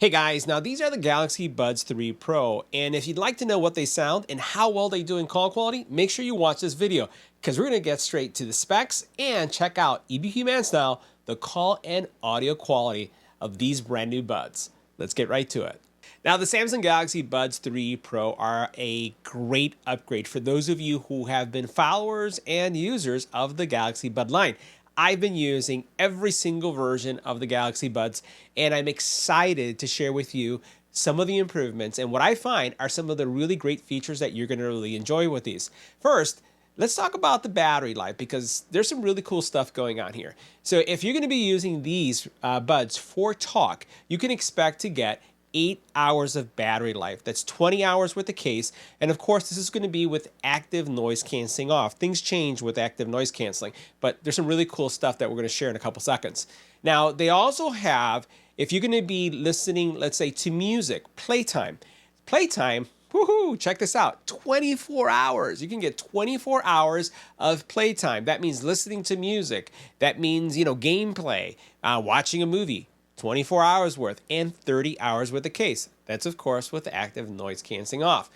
Hey guys, now these are the Galaxy Buds 3 Pro, and if you'd like to know what they sound and how well they do in call quality, make sure you watch this video, because we're going to get straight to the specs and check out EBPMAN style, the call and audio quality of these brand new buds. Let's get right to it. Now, the Samsung Galaxy Buds 3 Pro are a great upgrade for those of you who have been followers and users of the Galaxy Bud line. I've been using every single version of the Galaxy Buds, and I'm excited to share with you some of the improvements and what I find are some of the really great features that you're going to really enjoy with these. First, let's talk about the battery life, because there's some really cool stuff going on here. So if you're going to be using these buds for talk, you can expect to get 8 hours of battery life. That's 20 hours with the case. And of course, this is going to be with active noise canceling off. Things change with active noise canceling, but there's some really cool stuff that we're going to share in a couple seconds. Now, they also have, if you're going to be listening, let's say, to music, playtime, woohoo, check this out, 24 hours. You can get 24 hours of playtime. That means listening to music. That means, gameplay, watching a movie. 24 hours worth and 30 hours with the case. That's, of course, with the active noise canceling off.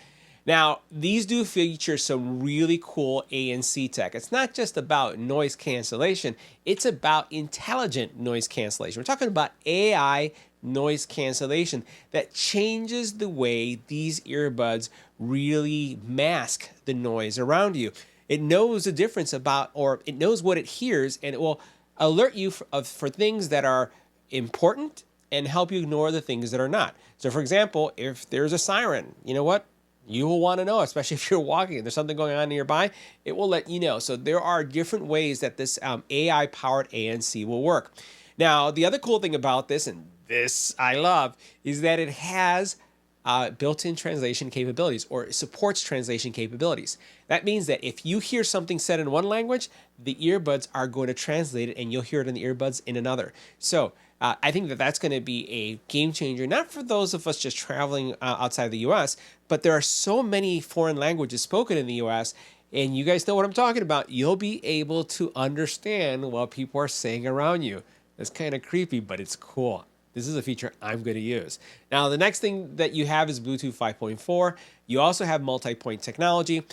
Now, these do feature some really cool ANC tech. It's not just about noise cancellation, it's about intelligent noise cancellation. We're talking about AI noise cancellation that changes the way these earbuds really mask the noise around you. It knows the difference about, or it knows what it hears, and it will alert you for things that are important and help you ignore the things that are not. So for example, if there's a siren, you know what? You will want to know, especially if you're walking and there's something going on nearby, it will let you know. So there are different ways that this AI-powered ANC will work. Now, the other cool thing about this, and this I love, is that it has built-in translation capabilities, or supports translation capabilities. That means that if you hear something said in one language, the earbuds are going to translate it and you'll hear it in the earbuds in another. So I think that that's going to be a game changer, not for those of us just traveling outside the US, but there are so many foreign languages spoken in the US, and you guys know what I'm talking about. You'll be able to understand what people are saying around you. It's kind of creepy, but it's cool. This is a feature I'm going to use. Now, the next thing that you have is Bluetooth 5.4. You also have multi-point technology,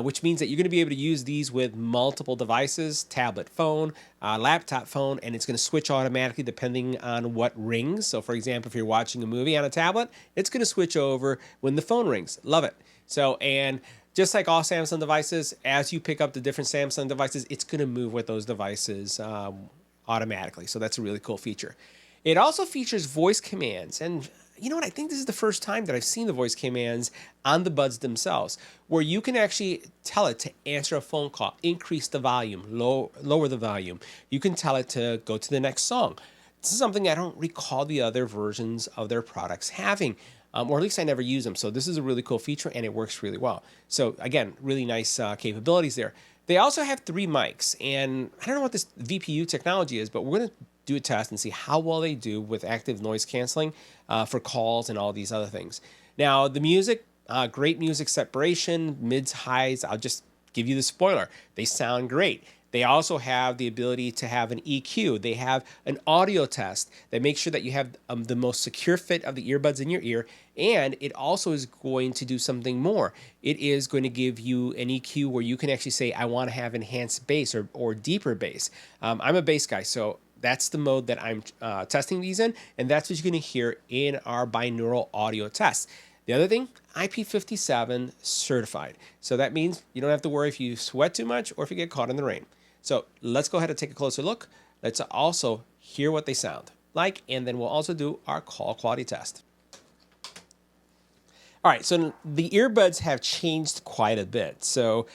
which means that you're going to be able to use these with multiple devices, tablet phone, laptop phone, and it's going to switch automatically depending on what rings. So, for example, if you're watching a movie on a tablet, it's going to switch over when the phone rings. Love it. So, and just like all Samsung devices, as you pick up the different Samsung devices, it's going to move with those devices automatically. So that's a really cool feature. It also features voice commands, and you know what? I think this is the first time that I've seen the voice commands on the buds themselves, where you can actually tell it to answer a phone call, increase the volume, lower the volume. You can tell it to go to the next song. This is something I don't recall the other versions of their products having, or at least I never use them. So this is a really cool feature, and it works really well. So again, really nice capabilities there. They also have 3 mics, and I don't know what this VPU technology is, but we're going to do a test and see how well they do with active noise canceling for calls and all these other things. Now, the music, great music separation, mids, highs. I'll just give you the spoiler. They sound great. They also have the ability to have an EQ. They have an audio test that makes sure that you have the most secure fit of the earbuds in your ear, and it also is going to do something more. It is going to give you an EQ where you can actually say, I want to have enhanced bass or deeper bass. I'm a bass guy, so that's the mode that I'm testing these in, and that's what you're going to hear in our binaural audio test. The other thing, IP57 certified. So that means you don't have to worry if you sweat too much or if you get caught in the rain. So let's go ahead and take a closer look. Let's also hear what they sound like, and then we'll also do our call quality test. All right, so the earbuds have changed quite a bit. So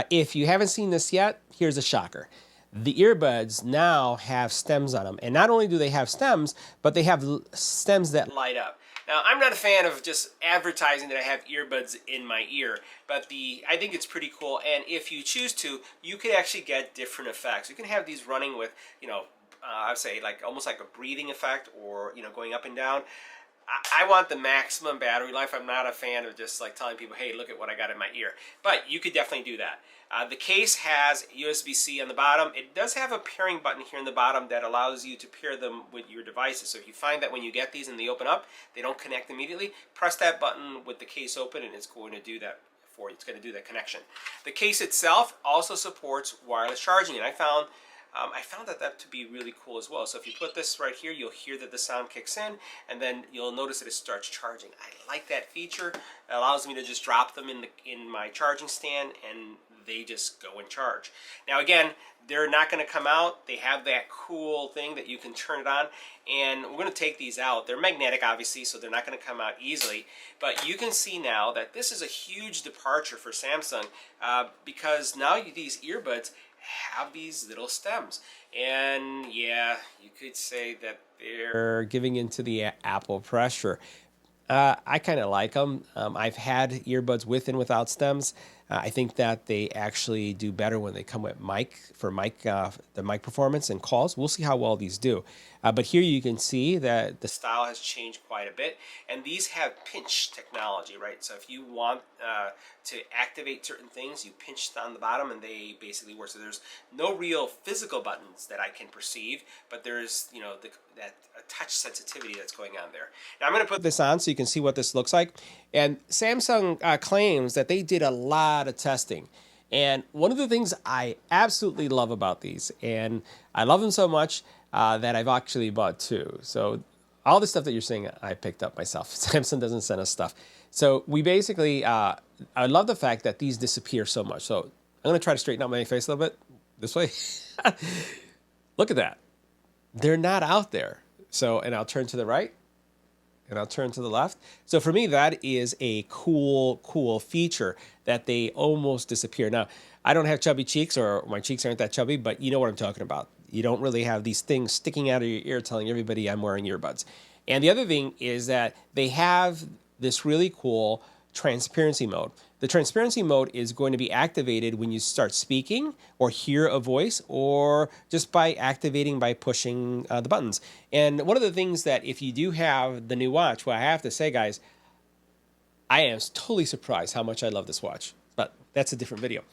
if you haven't seen this yet, here's a shocker. The earbuds now have stems on them. And not only do they have stems, but they have stems that light up. Now, I'm not a fan of just advertising that I have earbuds in my ear, but I think it's pretty cool. And if you choose to, you could actually get different effects. You can have these running with, I would say like almost like a breathing effect, or, going up and down. I want the maximum battery life. I'm not a fan of just like telling people, hey, look at what I got in my ear. But you could definitely do that. The case has USB-C on the bottom. It does have a pairing button here in the bottom that allows you to pair them with your devices. So if you find that when you get these and they open up, they don't connect immediately, press that button with the case open and it's going to do that for you. It's going to do that connection. The case itself also supports wireless charging, and I found that to be really cool as well. So if you put this right here, you'll hear that the sound kicks in, and then you'll notice that it starts charging. I like that feature. It allows me to just drop them in my charging stand, and they just go and charge. Now again, they're not going to come out. They have that cool thing that you can turn it on, and we're going to take these out. They're magnetic, obviously, so they're not going to come out easily. But you can see now that this is a huge departure for Samsung because now these earbuds have these little stems. And yeah, you could say that they're giving into the Apple pressure. I kind of like them. I've had earbuds with and without stems. I think that they actually do better when they come with the mic performance and calls. We'll see how well these do. But here you can see that the style has changed quite a bit. And these have pinch technology, right? So if you want to activate certain things, you pinch on the bottom and they basically work. So there's no real physical buttons that I can perceive, but there's, that touch sensitivity that's going on there. Now I'm going to put this on so you can see what this looks like. And Samsung claims that they did a lot of testing. And one of the things I absolutely love about these, and I love them so much that I've actually bought two. So all the stuff that you're seeing, I picked up myself. Samsung doesn't send us stuff. So we basically, I love the fact that these disappear so much. So I'm going to try to straighten out my face a little bit this way. Look at that. They're not out there. So, and I'll turn to the right and I'll turn to the left. So for me, that is a cool feature that they almost disappear. Now, I don't have chubby cheeks, or my cheeks aren't that chubby, but you know what I'm talking about. You don't really have these things sticking out of your ear telling everybody I'm wearing earbuds. And the other thing is that they have this really cool transparency mode. The transparency mode is going to be activated when you start speaking or hear a voice, or just by activating by pushing the buttons. And one of the things that if you do have the new watch, well, I have to say, guys, I am totally surprised how much I love this watch, but that's a different video.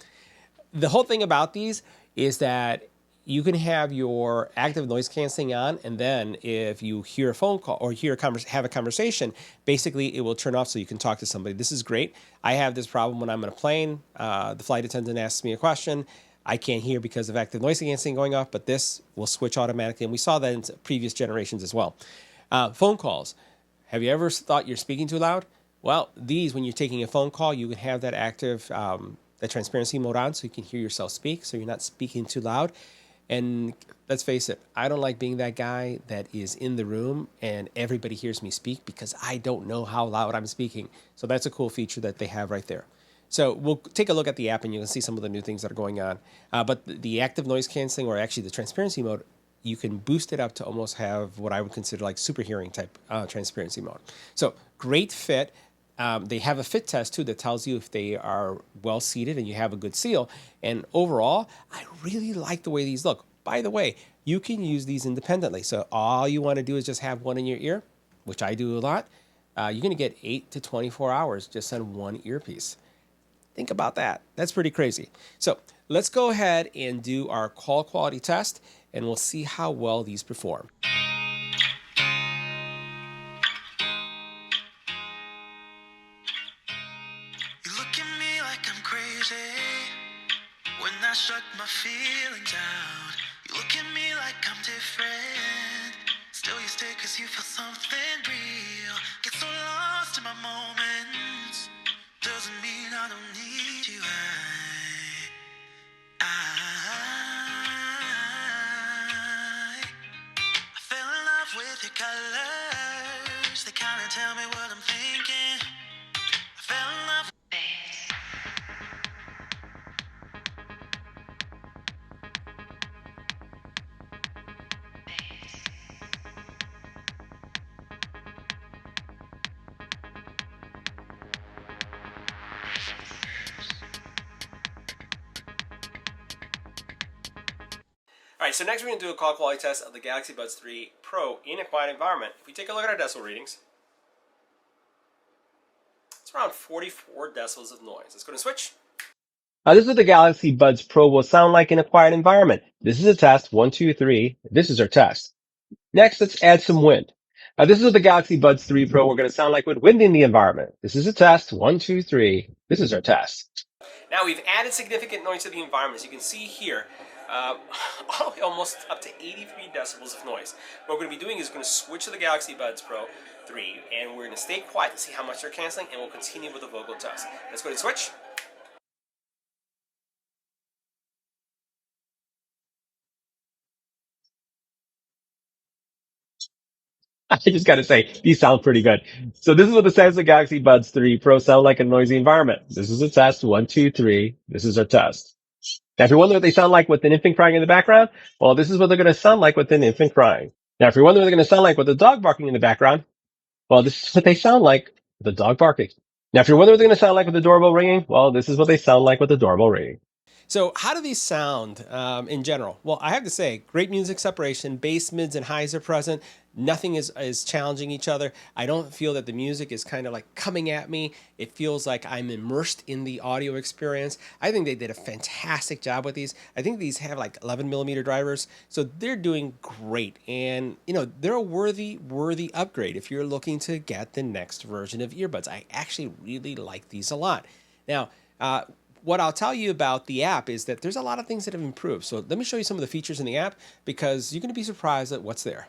The whole thing about these is that you can have your active noise canceling on, and then if you hear a phone call or have a conversation, basically it will turn off so you can talk to somebody. This is great. I have this problem when I'm on a plane. The flight attendant asks me a question. I can't hear because of active noise canceling going off, but this will switch automatically, and we saw that in previous generations as well. Phone calls. Have you ever thought you're speaking too loud? Well, these, when you're taking a phone call, you can have that active, that transparency mode on so you can hear yourself speak, so you're not speaking too loud. And let's face it, I don't like being that guy that is in the room and everybody hears me speak because I don't know how loud I'm speaking. So that's a cool feature that they have right there. So we'll take a look at the app and you can see some of the new things that are going on. But the active noise canceling, or actually the transparency mode, you can boost it up to almost have what I would consider like super hearing type transparency mode. So great fit. They have a fit test too that tells you if they are well seated and you have a good seal. And overall, I really like the way these look. By the way, you can use these independently. So all you want to do is just have one in your ear, which I do a lot. You're going to get 8 to 24 hours just on one earpiece. Think about that. That's pretty crazy. So let's go ahead and do our call quality test, and we'll see how well these perform. Shut my feelings out. You look at me like I'm different. Still you stay cause you feel something real. Get so lost in my moments. Doesn't mean I don't need you. I fell in love with your colors. They kinda tell me what I'm thinking. I fell in love. All right, so next we're going to do a call quality test of the Galaxy Buds 3 Pro in a quiet environment. If we take a look at our decibel readings, it's around 44 decibels of noise. Let's go to switch. This is what the Galaxy Buds Pro will sound like in a quiet environment. This is a test. 1, 2, 3. This is our test. Next, let's add some wind. This is what the Galaxy Buds 3 Pro we're going to sound like with wind in the environment. This is a test. 1, 2, 3. This is our test. Now we've added significant noise to the environment. As you can see here, uh, almost up to 83 decibels of noise. What we're going to be doing is we're going to switch to the Galaxy Buds Pro 3, and we're going to stay quiet to see how much they're canceling, and we'll continue with the vocal test. Let's go to switch. I just got to say, these sound pretty good. So this is what the Samsung Galaxy Buds 3 Pro sound like in a noisy environment. This is a test. 1, 2, 3. This is our test. Now, if you're wondering what they sound like with an infant crying in the background, well, this is what they're going to sound like with an infant crying. Now, if you're wondering what they're going to sound like with a dog barking in the background, well, this is what they sound like with a dog barking. Now, if you're wondering what they're going to sound like with the doorbell ringing, well, this is what they sound like with the doorbell ringing. So how do these sound in general? Well, I have to say, great music separation, bass, mids, and highs are present. Nothing is challenging each other. I don't feel that the music is kind of like coming at me. It feels like I'm immersed in the audio experience. I think they did a fantastic job with these. I think these have like 11 millimeter drivers, so they're doing great. And you know, they're a worthy upgrade if you're looking to get the next version of earbuds. I actually really like these a lot. Now, what I'll tell you about the app is that there's a lot of things that have improved. So let me show you some of the features in the app because you're going to be surprised at what's there.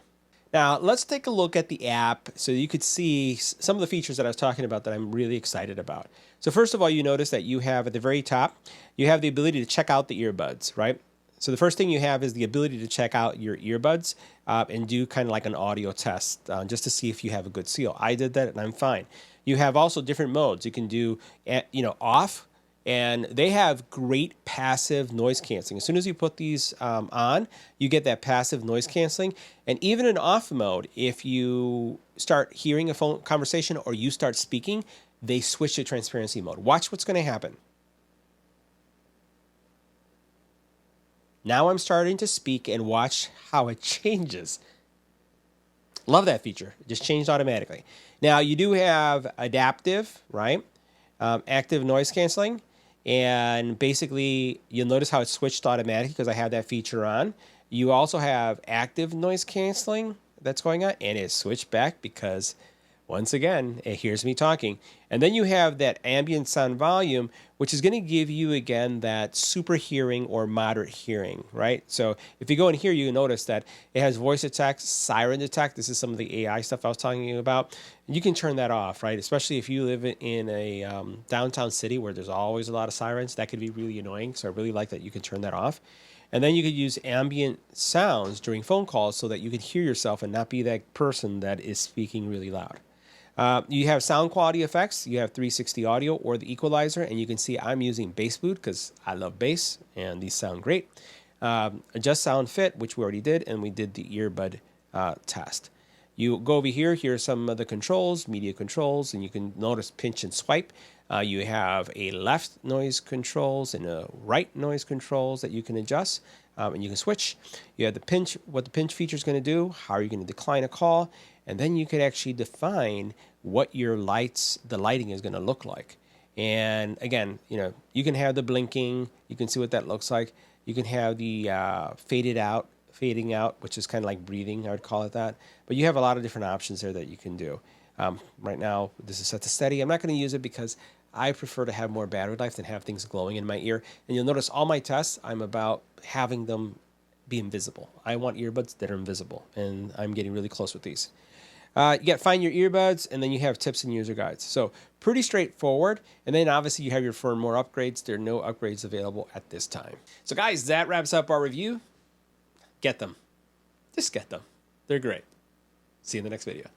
Now, let's take a look at the app so you could see some of the features that I was talking about that I'm really excited about. So first of all, you notice that you have at the very top, you have the ability to check out the earbuds, right? So the first thing you have is the ability to check out your earbuds and do kind of like an audio test just to see if you have a good seal. I did that and I'm fine. You have also different modes. You can do, off, and they have great passive noise canceling. As soon as you put these on, you get that passive noise canceling. And even in off mode, if you start hearing a phone conversation or you start speaking, they switch to transparency mode. Watch what's going to happen. Now I'm starting to speak and watch how it changes. Love that feature. It just changed automatically. Now you do have adaptive, right? Active noise canceling. And basically, you'll notice how it switched automatically because I have that feature on. You also have active noise canceling that's going on, and it switched back because, once again, it hears me talking. And then you have that ambient sound volume, which is going to give you, again, that super hearing or moderate hearing, right? So if you go in here, you notice that it has voice detect, siren detect. This is some of the AI stuff I was talking about. You can turn that off, right? Especially if you live in a downtown city where there's always a lot of sirens. That could be really annoying. So I really like that you can turn that off. And then you could use ambient sounds during phone calls so that you can hear yourself and not be that person that is speaking really loud. You have sound quality effects. You have 360 audio or the equalizer, and you can see I'm using bass boot because I love bass, and these sound great. Adjust sound fit, which we already did, and we did the earbud test. You go over here. Here are some of the controls, media controls, and you can notice pinch and swipe. You have a left noise controls and a right noise controls that you can adjust, and you can switch. You have the pinch, what the pinch feature is going to do, how are you going to decline a call, and then you could actually define what your the lighting is going to look like. And again, you can have the blinking. You can see what that looks like. You can have the fading out, which is kind of like breathing, I would call it that. But you have a lot of different options there that you can do. Right now, this is set to steady. I'm not going to use it because I prefer to have more battery life than have things glowing in my ear. And you'll notice all my tests, I'm about having them be invisible. I want earbuds that are invisible, and I'm getting really close with these. You got find your earbuds, and then you have tips and user guides. So pretty straightforward. And then obviously you have your firmware upgrades. There are no upgrades available at this time. So guys, that wraps up our review. Get them. Just get them. They're great. See you in the next video.